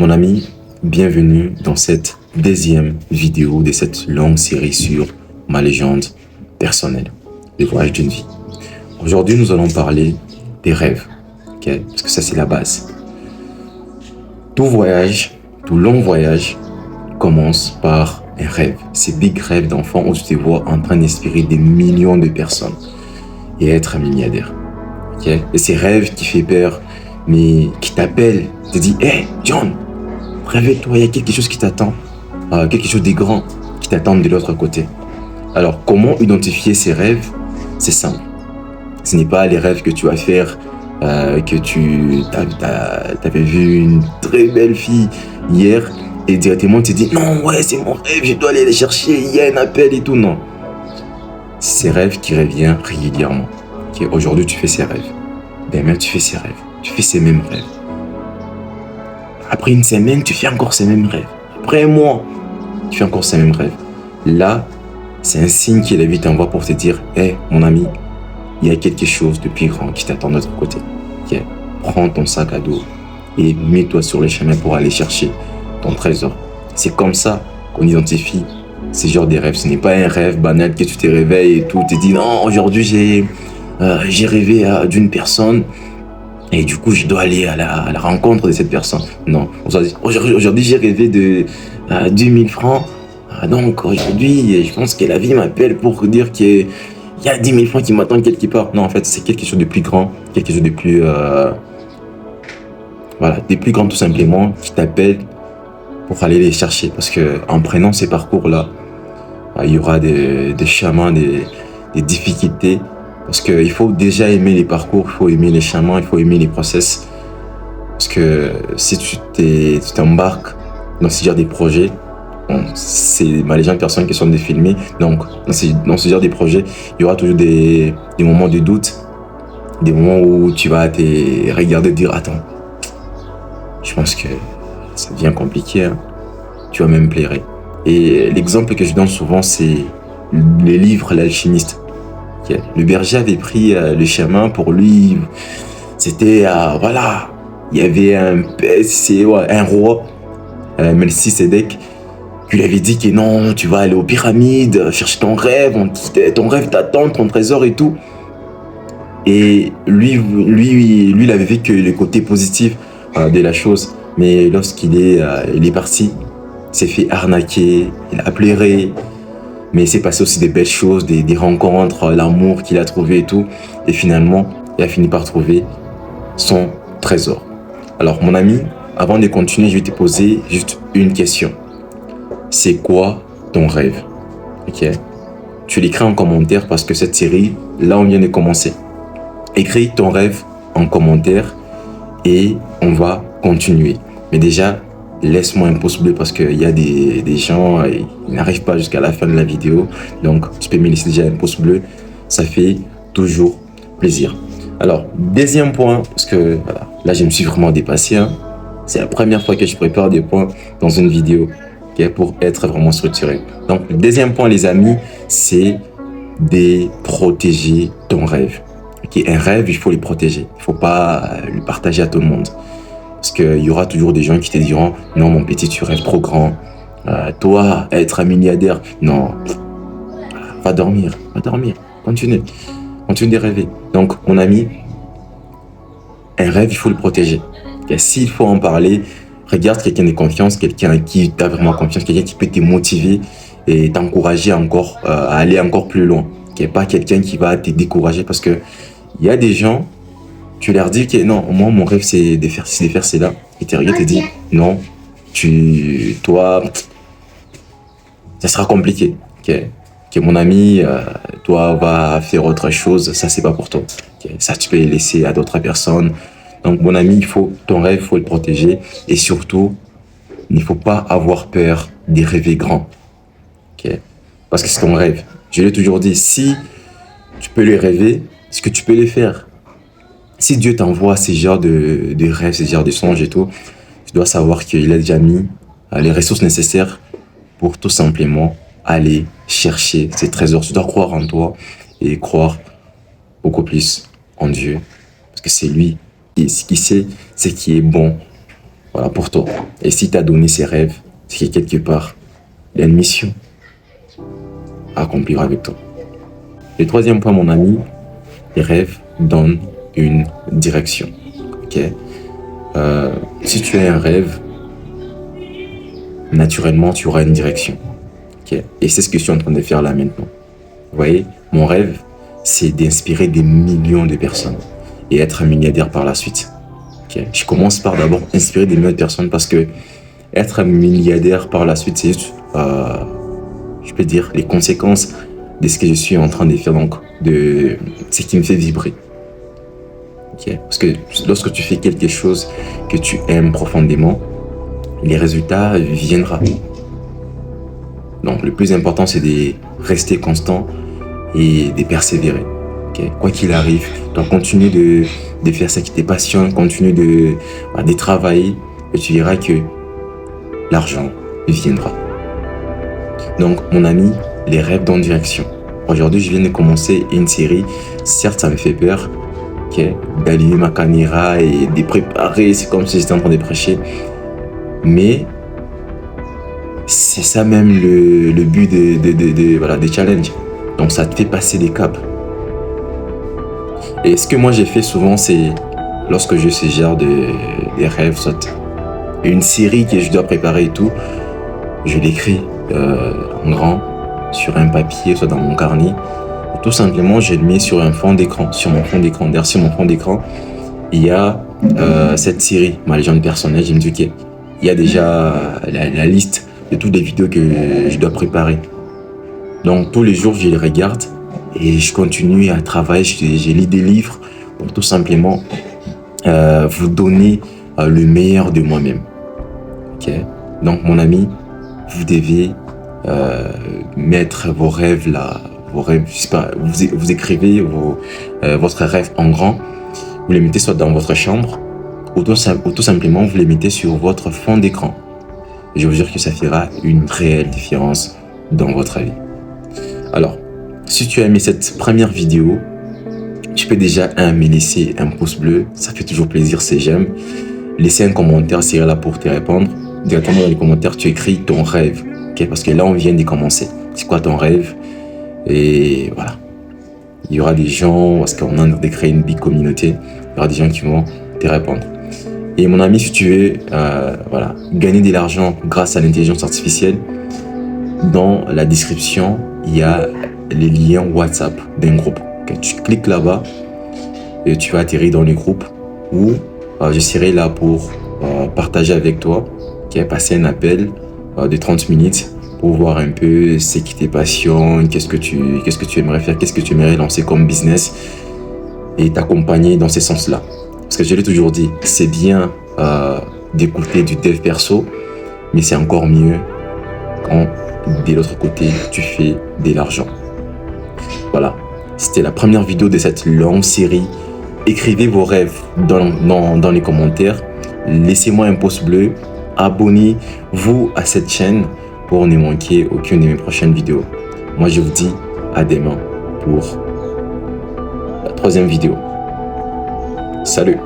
Mon ami, bienvenue dans cette deuxième vidéo de cette longue série sur ma légende personnelle, les voyages d'une vie. Aujourd'hui, nous allons parler des rêves, okay? Parce que ça, c'est la base. Tout voyage, tout long voyage commence par un rêve. Ces big rêves d'enfant où tu te vois en train d'inspirer des millions de personnes et être un milliardaire. Okay? Et ces rêves qui font peur, mais qui t'appellent, te dit hey John, réveille-toi, il y a quelque chose qui t'attend, quelque chose de grand qui t'attend de l'autre côté. Alors, comment identifier ces rêves? C'est simple. Ce n'est pas les rêves que tu vas faire, que tu avais vu une très belle fille hier et directement tu te dis non, ouais, c'est mon rêve, je dois aller les chercher, il y a un appel et tout. Non. C'est ces rêves qui reviennent régulièrement. Okay, aujourd'hui, tu fais ces rêves. Demain, tu fais ces rêves. Tu fais ces mêmes rêves. Après une semaine, tu fais encore ces mêmes rêves. Après un mois, tu fais encore ces mêmes rêves. Là, c'est un signe que la vie t'envoie pour te dire « Hey, mon ami, il y a quelque chose de plus grand qui t'attend de l'autre côté. Okay. Prends ton sac à dos et mets-toi sur les chemins pour aller chercher ton trésor. » C'est comme ça qu'on identifie ces genres de rêves. Ce n'est pas un rêve banal que tu te réveilles et tout. Tu te dis « Non, aujourd'hui, j'ai rêvé d'une personne. » Et du coup, je dois aller à la rencontre de cette personne. Non. Aujourd'hui, j'ai rêvé de 10 000 francs. Donc, aujourd'hui, je pense que la vie m'appelle pour dire qu'il y a 10 000 francs qui m'attendent quelque part. Non, en fait, c'est quelque chose de plus grand. Quelque chose de plus... voilà, des plus grands tout simplement, qui t'appellent pour aller les chercher. Parce qu'en prenant ces parcours-là, il y aura des chemins, des difficultés. Parce qu'il faut déjà aimer les parcours, il faut aimer les chemins, il faut aimer les process. Parce que si tu t'embarques dans ce genre de projets, bon, c'est les gens, personnes qui sont des filmés, donc dans ce genre de projets, il y aura toujours des moments de doute, des moments où tu vas te regarder et dire attends, je pense que ça devient compliqué, hein. Tu vas même pleurer. Et l'exemple que je donne souvent, c'est les livres L'Alchimiste. Le berger avait pris le chemin pour lui. C'était, voilà, il y avait un roi, Melchisedec, qui lui avait dit que non, tu vas aller aux pyramides, chercher ton rêve t'attend, ton trésor et tout. Et lui, il avait vu que le côté positif de la chose. Mais lorsqu'il est parti, il s'est fait arnaquer, il a pleuré. Mais il s'est passé aussi des belles choses, des rencontres, l'amour qu'il a trouvé et tout. Et finalement, il a fini par trouver son trésor. Alors, mon ami, avant de continuer, je vais te poser juste une question. C'est quoi ton rêve? Ok. Tu l'écris en commentaire parce que cette série, là, on vient de commencer. Écris ton rêve en commentaire et on va continuer. Mais déjà, laisse-moi un pouce bleu parce qu'il y a des gens, ils n'arrivent pas jusqu'à la fin de la vidéo. Donc, tu peux me laisser déjà un pouce bleu. Ça fait toujours plaisir. Alors, deuxième point, parce que voilà, là, je me suis vraiment dépassé. Hein. C'est la première fois que je prépare des points dans une vidéo okay, pour être vraiment structuré. Donc, le deuxième point, les amis, c'est de protéger ton rêve. Okay, un rêve, il faut le protéger. Il ne faut pas le partager à tout le monde. Parce qu'il y aura toujours des gens qui te diront « Non, mon petit, tu rêves trop grand. Toi, être un milliardaire. Non, va dormir. Continue de rêver. » Donc, mon ami, un rêve, il faut le protéger. Et s'il faut en parler, regarde quelqu'un de confiance, quelqu'un qui t'a vraiment confiance, quelqu'un qui peut te motiver et t'encourager encore à aller encore plus loin. Pas quelqu'un qui va te décourager parce que il y a des gens... Tu leur dis que non, moi, mon rêve, c'est de faire cela. Et tu regardes et te dis, non, toi, ça sera compliqué. Que mon ami, toi, va faire autre chose, ça, c'est pas pour toi. Ça, tu peux le laisser à d'autres personnes. Donc, mon ami, ton rêve, il faut le protéger. Et surtout, il ne faut pas avoir peur de rêver grand. Parce que c'est ton rêve. Je l'ai toujours dit, si tu peux les rêver, est-ce que tu peux les faire? Si Dieu t'envoie ces genres de rêves, ces genres de songes et tout, tu dois savoir qu'il a déjà mis les ressources nécessaires pour tout simplement aller chercher ces trésors. Tu dois croire en toi et croire beaucoup plus en Dieu. Parce que c'est lui qui sait ce qui est bon voilà, pour toi. Et si tu as donné ces rêves, c'est que quelque part, il y a une mission à accomplir avec toi. Le troisième point, mon ami, les rêves donnent une direction. Ok. Si tu as un rêve, naturellement, tu auras une direction. Okay. Et c'est ce que je suis en train de faire là maintenant. Vous voyez, mon rêve, c'est d'inspirer des millions de personnes et être un milliardaire par la suite. Okay. Je commence par d'abord inspirer des millions de personnes parce que être un milliardaire par la suite, c'est juste, je peux dire, les conséquences de ce que je suis en train de faire, donc de ce qui me fait vibrer. Okay. Parce que lorsque tu fais quelque chose que tu aimes profondément, les résultats viendront. Donc le plus important, c'est de rester constant et de persévérer. Okay. Quoi qu'il arrive, donc continue de faire ce qui te passionne, continue de travailler et tu verras que l'argent viendra. Donc mon ami, les rêves dans direction. Aujourd'hui, je viens de commencer une série. Certes, ça me fait peur, okay, d'allumer ma caméra et de préparer. C'est comme si j'étais en train de prêcher. Mais c'est ça même le but des challenges. Donc ça te fait passer des caps. Et ce que moi j'ai fait souvent, c'est lorsque je sais genre des rêves, soit une série que je dois préparer et tout, je l'écris en grand sur un papier, soit dans mon carnet. Et tout simplement, je le mets sur un fond d'écran, sur mon fond d'écran. Derrière sur mon fond d'écran, il y a cette série, ma légende personnelle. Je me dis, ok, il y a déjà la liste de toutes les vidéos que je dois préparer. Donc tous les jours, je les regarde et je continue à travailler. Je lis des livres pour tout simplement vous donner le meilleur de moi-même. Okay? Donc mon ami, vous devez mettre vos rêves là, vos rêves, je sais pas, vous écrivez votre rêve en grand, vous les mettez soit dans votre chambre ou tout simplement vous les mettez sur votre fond d'écran. Je vous jure que ça fera une réelle différence dans votre vie. Alors, si tu as aimé cette première vidéo, tu peux déjà me laisser un pouce bleu, ça fait toujours plaisir, c'est j'aime. Laisser un commentaire, c'est là pour te répondre. Directement dans les commentaires, tu écris ton rêve, okay? Parce que là, on vient de commencer. C'est quoi ton rêve? Et voilà. Il y aura des gens, parce qu'on a de créer une big communauté, il y aura des gens qui vont te répondre. Et mon ami, si tu veux gagner de l'argent grâce à l'intelligence artificielle, dans la description, il y a les liens WhatsApp d'un groupe. Okay? Tu cliques là-bas et tu vas atterrir dans les groupes où je serai là pour partager avec toi, okay? Passer un appel de 30 minutes pour voir un peu ce qui te passionne, qu'est-ce que tu aimerais faire, qu'est-ce que tu aimerais lancer comme business et t'accompagner dans ce sens-là. Parce que je l'ai toujours dit, c'est bien d'écouter du dev perso, mais c'est encore mieux quand de l'autre côté, tu fais de l'argent. Voilà, c'était la première vidéo de cette longue série. Écrivez vos rêves dans les commentaires. Laissez-moi un pouce bleu. Abonnez-vous à cette chaîne pour ne manquer aucune de mes prochaines vidéos. Moi, je vous dis à demain pour la 3e vidéo. Salut!